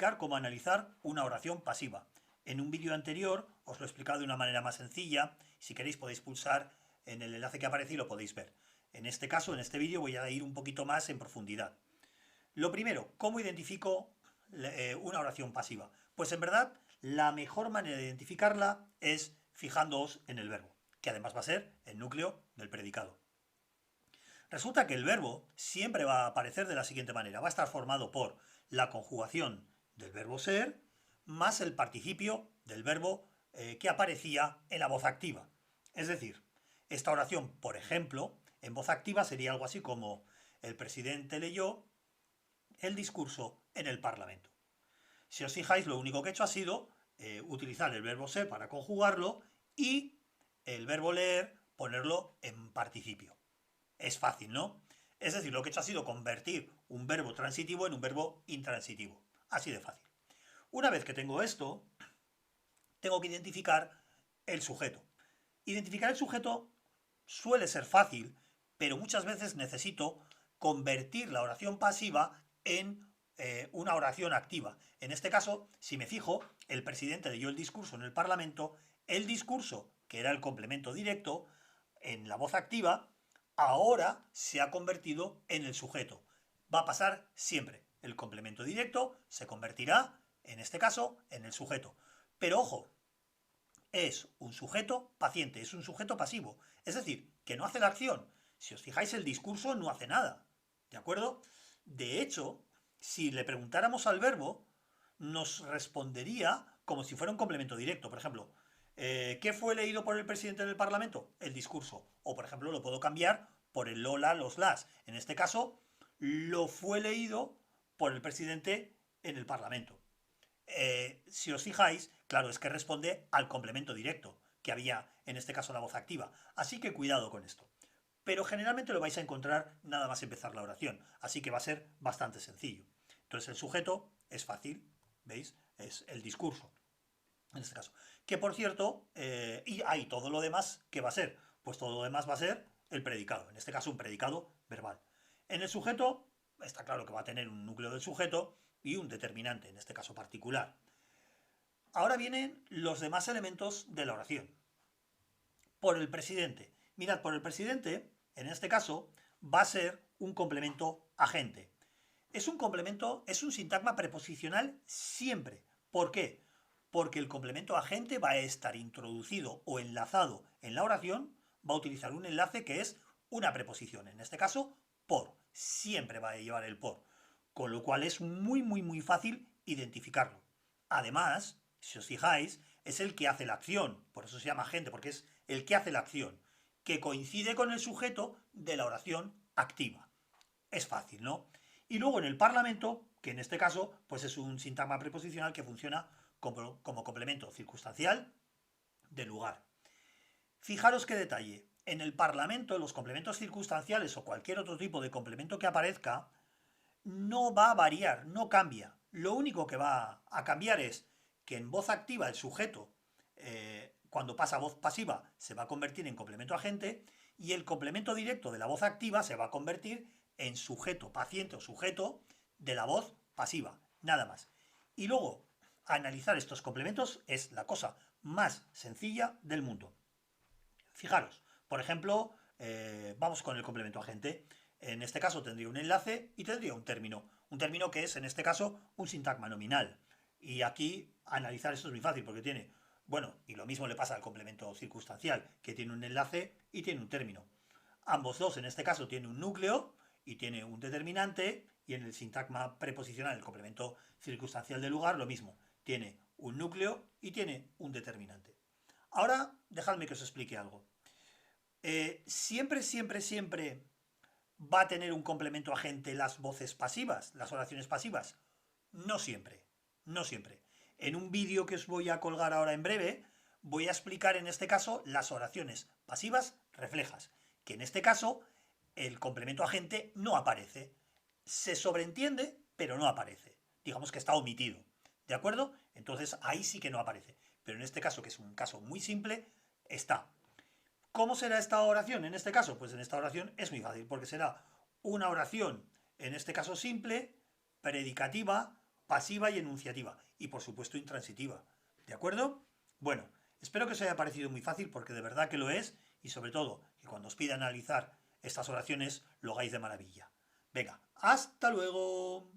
explicar cómo analizar una oración pasiva. En un vídeo anterior os lo he explicado de una manera más sencilla. Si queréis podéis pulsar en el enlace que aparece y lo podéis ver. En este caso, en este vídeo, voy a ir un poquito más en profundidad. Lo primero, ¿cómo identifico una oración pasiva? Pues en verdad, la mejor manera de identificarla es fijándoos en el verbo, que además va a ser el núcleo del predicado. Resulta que el verbo siempre va a aparecer de la siguiente manera. Va a estar formado por la conjugación del verbo ser más el participio del verbo que aparecía en la voz activa. Es decir, esta oración, por ejemplo, en voz activa sería algo así como: el presidente leyó el discurso en el Parlamento. Si os fijáis, lo único que he hecho ha sido utilizar el verbo ser para conjugarlo y el verbo leer ponerlo en participio. Es fácil, ¿no? Es decir, lo que he hecho ha sido convertir un verbo transitivo en un verbo intransitivo. Así de fácil. Una vez que tengo esto, tengo que identificar el sujeto. Identificar el sujeto suele ser fácil, pero muchas veces necesito convertir la oración pasiva en una oración activa. En este caso, si me fijo, el presidente leyó el discurso en el Parlamento, el discurso, que era el complemento directo, en la voz activa, ahora se ha convertido en el sujeto. Va a pasar siempre. El complemento directo se convertirá, en este caso, en el sujeto. Pero ojo, es un sujeto paciente, es un sujeto pasivo. Es decir, que no hace la acción. Si os fijáis, el discurso no hace nada. ¿De acuerdo? De hecho, si le preguntáramos al verbo, nos respondería como si fuera un complemento directo. Por ejemplo, ¿qué fue leído por el presidente del Parlamento? El discurso. O, por ejemplo, lo puedo cambiar por el lola, los las. En este caso, lo fue leído por el presidente en el Parlamento. Si os fijáis, claro, es que responde al complemento directo que había, en este caso, la voz activa. Así que cuidado con esto. Pero generalmente lo vais a encontrar nada más empezar la oración, así que va a ser bastante sencillo. Entonces el sujeto es fácil, ¿veis? Es el discurso, en este caso. Que por cierto, y hay todo lo demás, ¿qué va a ser? Pues todo lo demás va a ser el predicado, en este caso un predicado verbal. En el sujeto, está claro que va a tener un núcleo del sujeto y un determinante, en este caso particular. Ahora vienen los demás elementos de la oración. Por el presidente. Mirad, por el presidente, en este caso, va a ser un complemento agente. Es un complemento, es un sintagma preposicional siempre. ¿Por qué? Porque el complemento agente va a estar introducido o enlazado en la oración, va a utilizar un enlace que es una preposición. En este caso, por. Siempre va a llevar el por. Con lo cual es muy fácil identificarlo. Además, si os fijáis, es el que hace la acción. Por eso se llama agente, porque es el que hace la acción, que coincide con el sujeto de la oración activa. Es fácil, ¿no? Y luego en el Parlamento, que en este caso pues es un sintagma preposicional que funciona como complemento circunstancial de lugar. Fijaros qué detalle. En el Parlamento, los complementos circunstanciales o cualquier otro tipo de complemento que aparezca, no va a variar, no cambia. Lo único que va a cambiar es que en voz activa el sujeto, cuando pasa a voz pasiva, se va a convertir en complemento agente, y el complemento directo de la voz activa se va a convertir en sujeto paciente o sujeto de la voz pasiva. Nada más. Y luego, analizar estos complementos es la cosa más sencilla del mundo. Fijaros, por ejemplo, vamos con el complemento agente. En este caso tendría un enlace y tendría un término. Un término que es, en este caso, un sintagma nominal. Y aquí analizar esto es muy fácil porque tiene, bueno, y lo mismo le pasa al complemento circunstancial, que tiene un enlace y tiene un término. Ambos dos, en este caso, tienen un núcleo y tiene un determinante, y en el sintagma preposicional, el complemento circunstancial del lugar, lo mismo. Tiene un núcleo y tiene un determinante. Ahora, dejadme que os explique algo. Siempre va a tener un complemento agente las voces pasivas, las oraciones pasivas. No siempre, no siempre. En un vídeo que os voy a colgar ahora en breve, voy a explicar en este caso las oraciones pasivas reflejas, que en este caso el complemento agente no aparece. Se sobreentiende, pero no aparece. Digamos que está omitido. ¿De acuerdo? Entonces ahí sí que no aparece. Pero en este caso, que es un caso muy simple, está. ¿Cómo será esta oración en este caso? Pues en esta oración es muy fácil, porque será una oración, en este caso simple, predicativa, pasiva y enunciativa. Y por supuesto intransitiva. ¿De acuerdo? Bueno, espero que os haya parecido muy fácil porque de verdad que lo es y sobre todo que cuando os pida analizar estas oraciones lo hagáis de maravilla. Venga, hasta luego.